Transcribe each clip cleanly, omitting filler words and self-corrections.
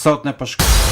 sot ne po shkojmë.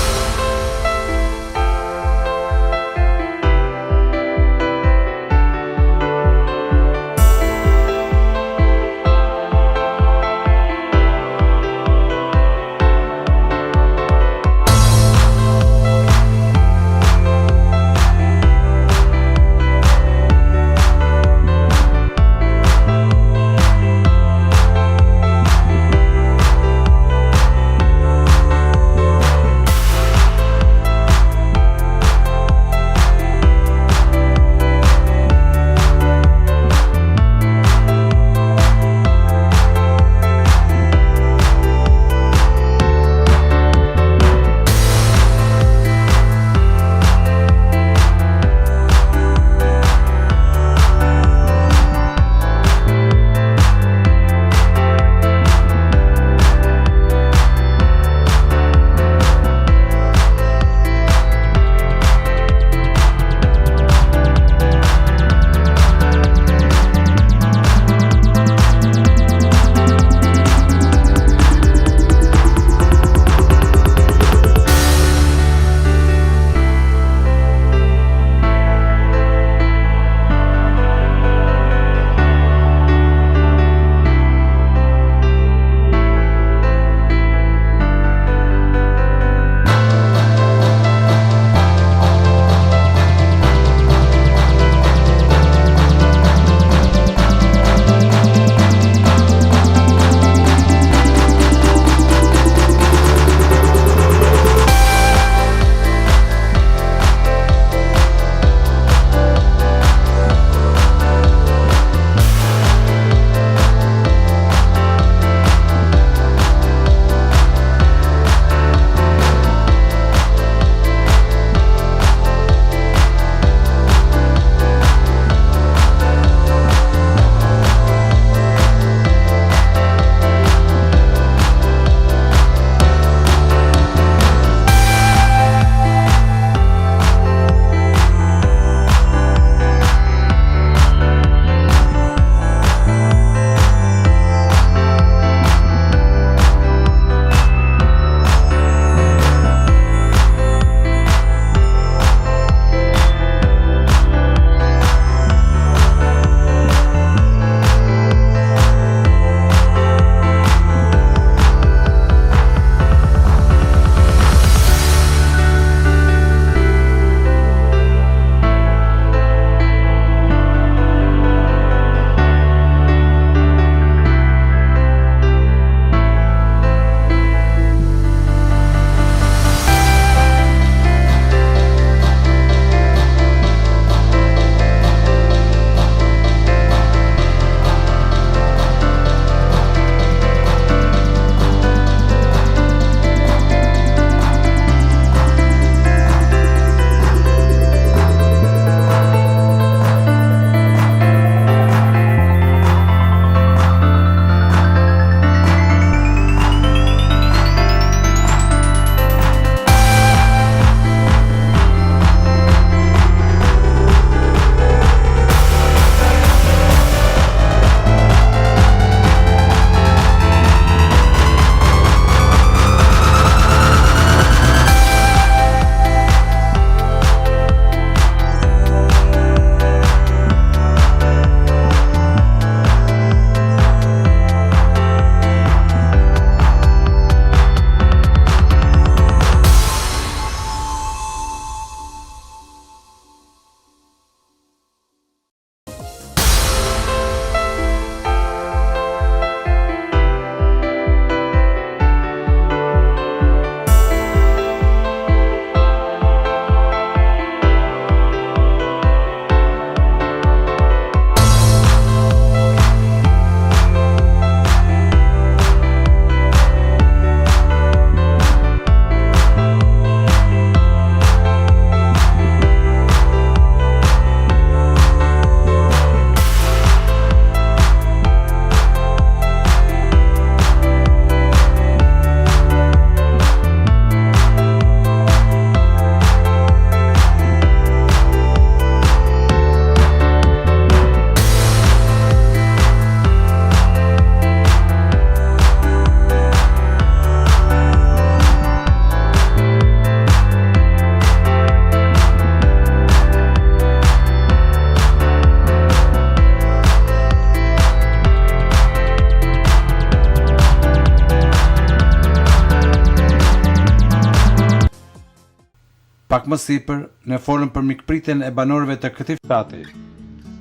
më sipër, ne folëm për mikpritjen e banorëve të këtij shtati,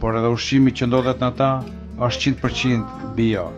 por edhe ushqimi që ndodhet në ta është 100% bio.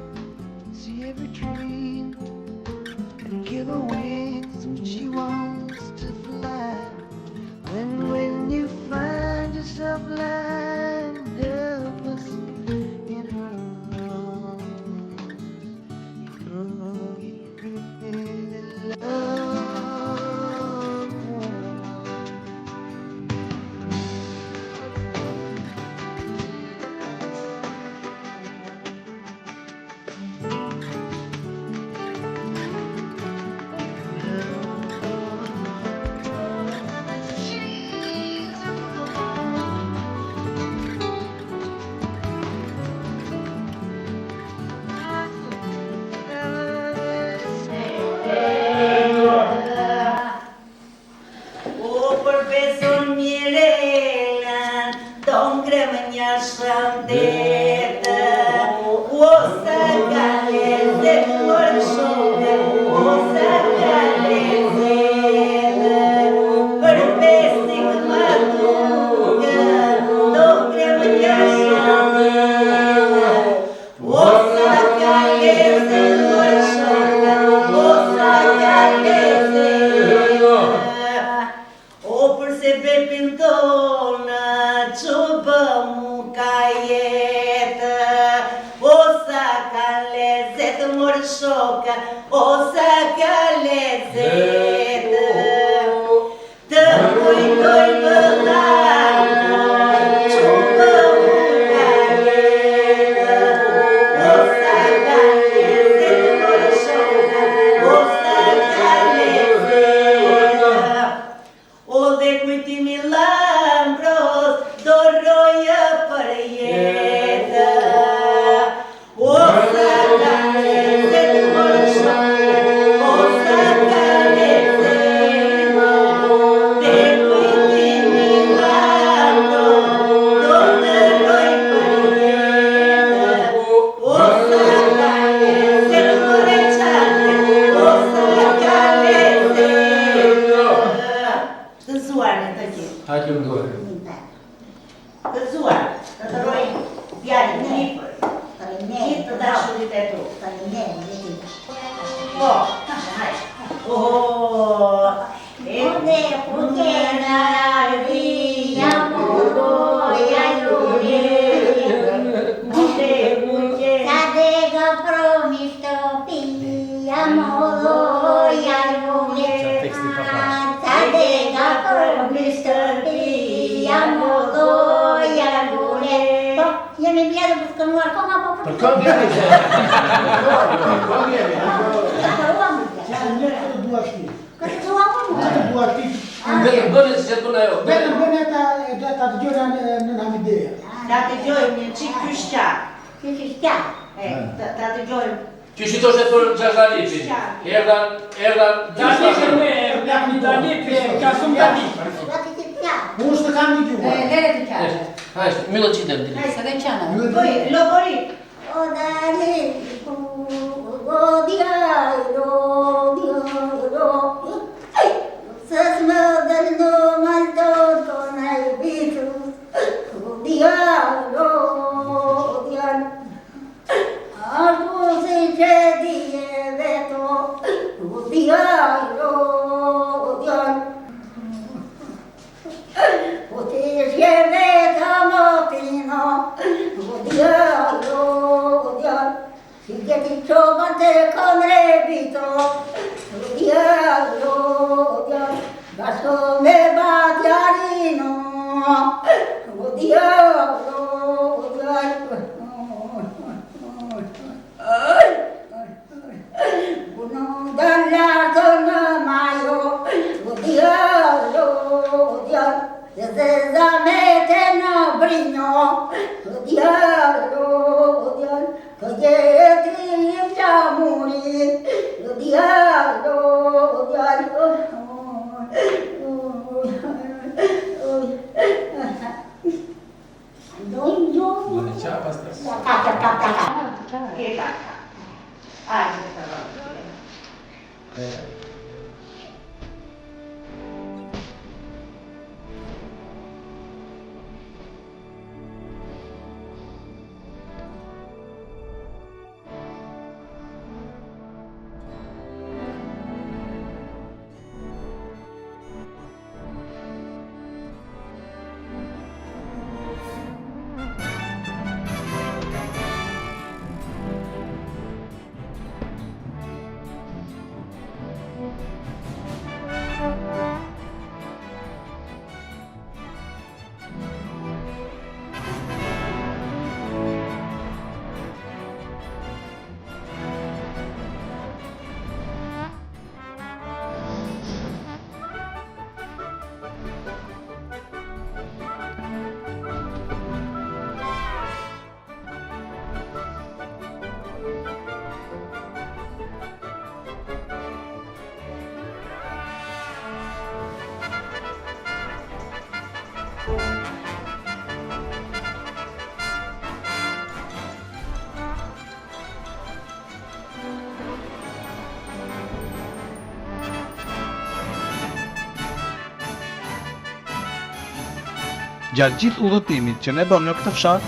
Gjatë gjithë udhëtimit që ne bëm në këtë fshat,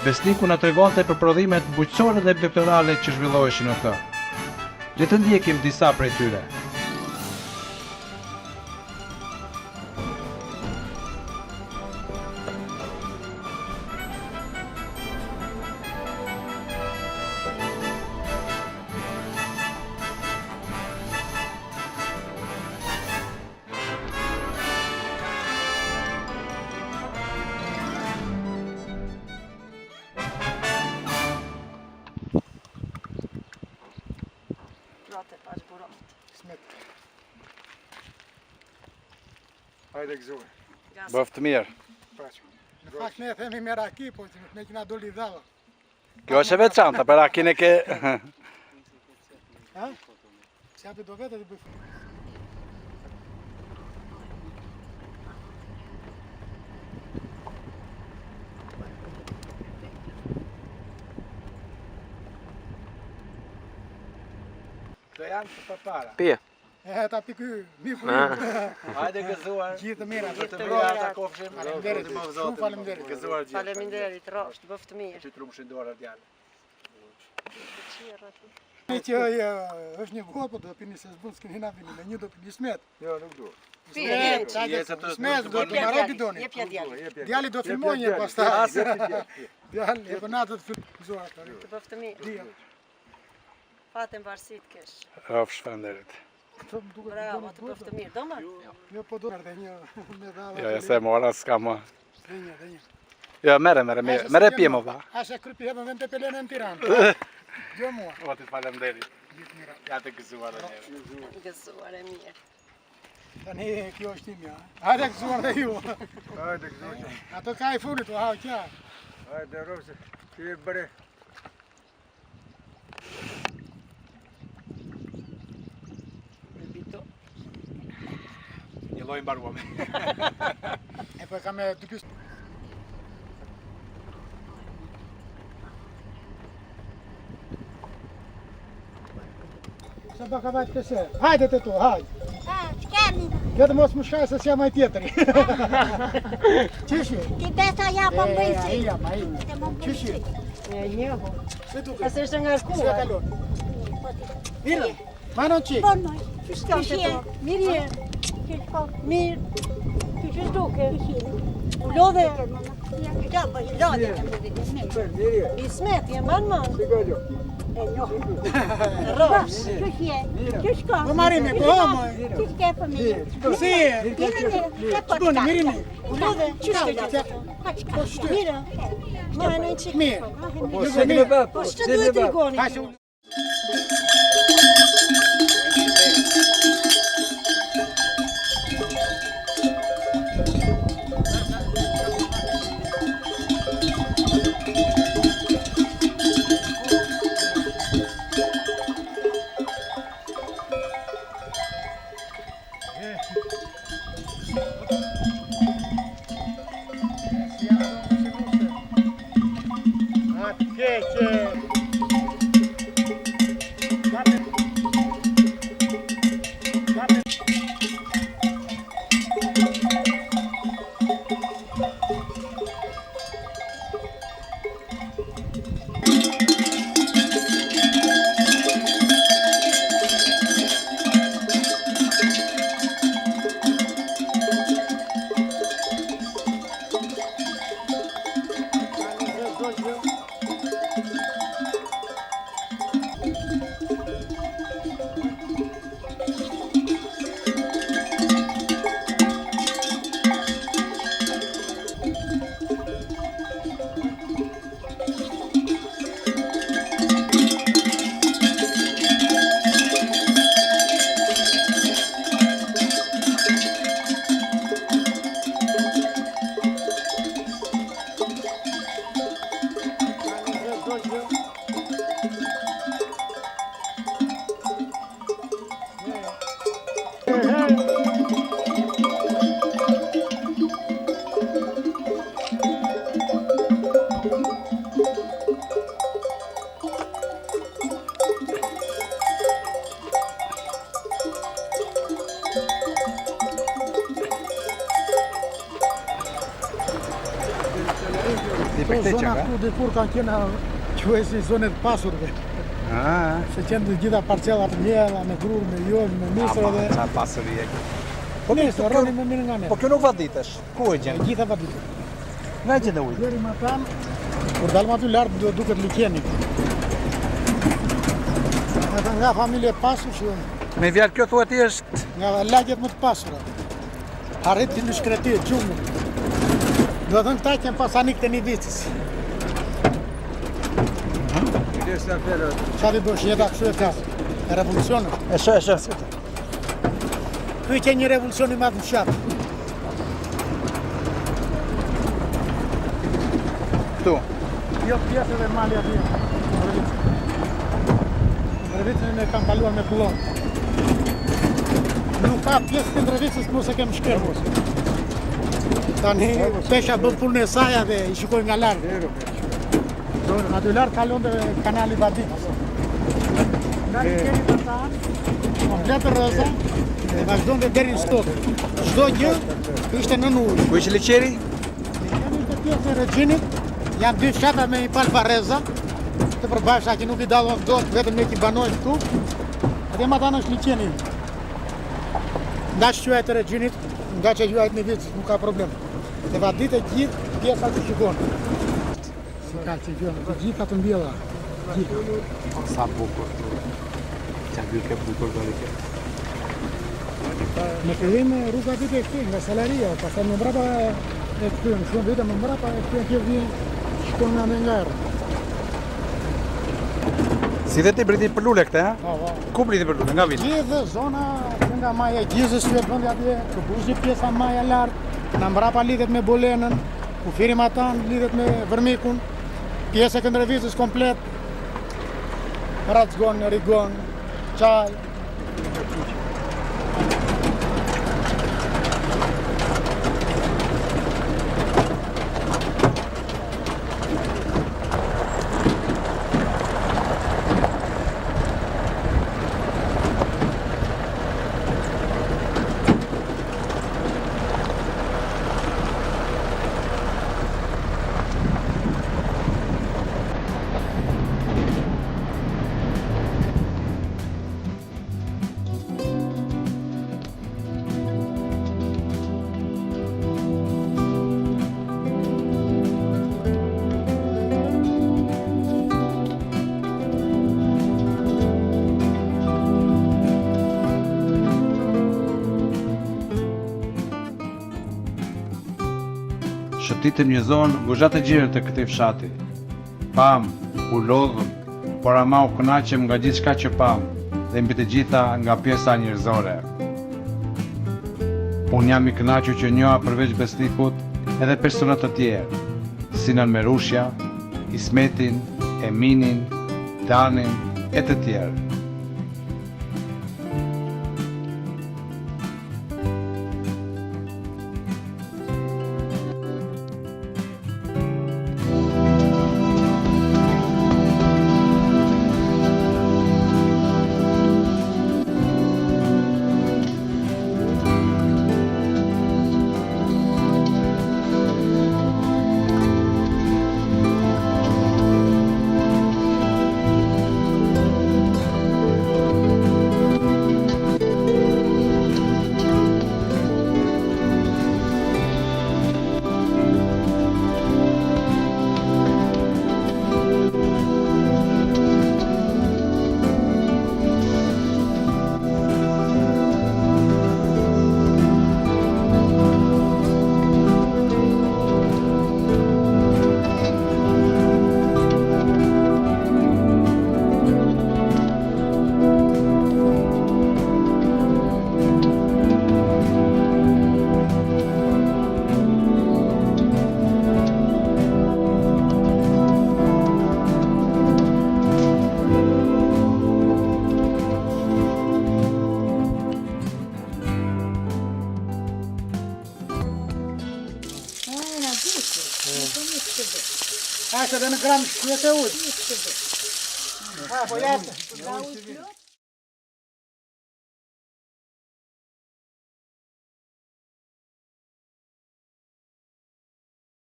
besniku na tregonte për prodhimet bujqësore dhe doktorale që zhvilloheshin në të. Le të ndjekim disa prej tyre. Hajde gëzuar. Bëftë mirë. Në fakt ne themi me raki, po me kina doli dhalla. Kjo është e veçanta, për rakin e ke... Ha? Se hapi do vete dhe bëj. Do janë të përpara. Pije. Ta piky, mi fu. Hajde gëzuar. Gjithë të mira. Gjithë të mira ta kofshim. Faleminderit. Shumë faleminderit. Gëzuar gjithë. Faleminderit, rrosht, bëftë mirë. Që trumshin dora djalë. Që është një vot, po do pini se s'bun s'keni na vini, me një do pini smet. Jo, nuk du. Smet do të marrë bidoni. Jepja djali. Djali do filmoj një pastaj. Djali e bëna të filmzuar tani. Të bëftë mirë. Fatem varsit kesh. Shfënderit. Bravo, të bëftë mirë. Do më? Jo, po do të një medallë. Jo, se mora s'ka më. Dhe një. Jo, mere pje më va. Ashe krypi hebën vend të pelenë në Tiranë. Jo mua. O, të falemderit. Ja të gëzuar e njërë. Gëzuar e mirë. Tani kjo është timja. Hajde gëzuar dhe ju. Hajde gëzuar. Ato ka i fulit, o hau qja. Hajde rose, ti e bëre. Një loj mbaruame. E po e ka me dy pjus. Sa baka vajtë këse? Hajde të tu, hajde. Shkemi. Këtë mos më shkaj se s'jam aj tjetëri. Qishi? Ti besa ja po mbëjsi. Ja, ma i. Qishi? Njëho. Se duke? Asë është nga Se rkuar. kalon? Mirë? Ma non qik? Bon moj. Shka të to? Mirë je. Mirë. Ti që shduke? U lodhe? Ja po i lodhe. I smet, je man. Rrosh. Rrosh. Ç'është je? Ç'shko? Po marimi, po moj. Ç'është po mi? Si e? Shkoni, mirimi. U lodhe? Qështë? Po shty. Mirë. Marë në qikë. Mirë. Po se kime pa, Po shtë duhet të rigoni? Hajde. me këtë zona që këtu dikur kanë qenë quajsi zonë të pasurve. Se qenë të gjitha parcellat mjella, me grur, me jol, me misra dhe... Qa pasuri e kjo. Po nesër, roni me mirë nga ne. Po kjo nuk vaditesh, ku e gjenë? Gjitha vaditë. Nga gjenë ujë? Deri ma tam, kur dalëm aty lartë do duket liqeni. Edhe nga familje pasur që Me vjarë kjo thua ti është... nga lagjet më të pasura. Arrit në shkretir, gjumë. Do thënë këta qenë pasanik të një vicës. Idesa fjalë. Qa di bësh, jeta kështu e ka. E revolucionë. E shë. Këj që një revolucion i madhë në fshatë. Këtu. Jo pjesë dhe mali aty. Ndrevicën e kam kaluar me pullon. Nuk ka pjesë të Ndrevicës mos e kem shkërë. Tani pesha bën punën e saj dhe i shikoj nga larg. Aty larg kalon dhe kanali Badit. Nga liqeni të tanë, komplet rrëza, dhe vazhdon dhe deri në stokë. Çdo gjë ishte në ujë. Ku ishte liqeri? Liqeni ishte pjesë e regjinit, janë dy fshatra me një palë barreza, të përbashkëta që nuk i dallon dot, vetëm ne që banojnë këtu. Atje ma tanë është liqeni. Nga që quajt e regjinit, nga që quajt në vicës, nuk ka problem. Dhe Vadit e gjithë pjesa që shikonë. Si ka që gjënë, të gjitha të mbjella. Gjitha. Sa bukur tu. Qa dy ke bukur do rike. Në fillim rruga vite e këti, nga Salaria, pastaj më mbrapa e këty, në shumë vite më mbrapa e këty kjo vjen shkon nga nga erë. Si dhe ti briti për lule këte, ha? Po. Ku briti për lule, nga vit? Gjithë zona që nga Maja Gjizës që e bëndi atje, të buzhi pjesa Maja lartë, në mbrapa lidhet me Bolenën, ku firim atan lidhet me Vërmikun, pjesë e Këndrevicës komplet, Racgon, Rigon, Qaj. Shëtitëm një zonë guzhat e gjirë të këtij fshati. Pam, u lodhëm, por ama u kënaqëm nga gjithçka që pam dhe mbi të gjitha nga pjesa njerëzore. Unë jam i kënaqur që njoha përveç Besnikut edhe persona të tjerë, si Nën Merushja, Ismetin, Eminin, Danin e të tjerë. Hajde, dhe në gram shkruet e ujtë. Ha, po jashtë.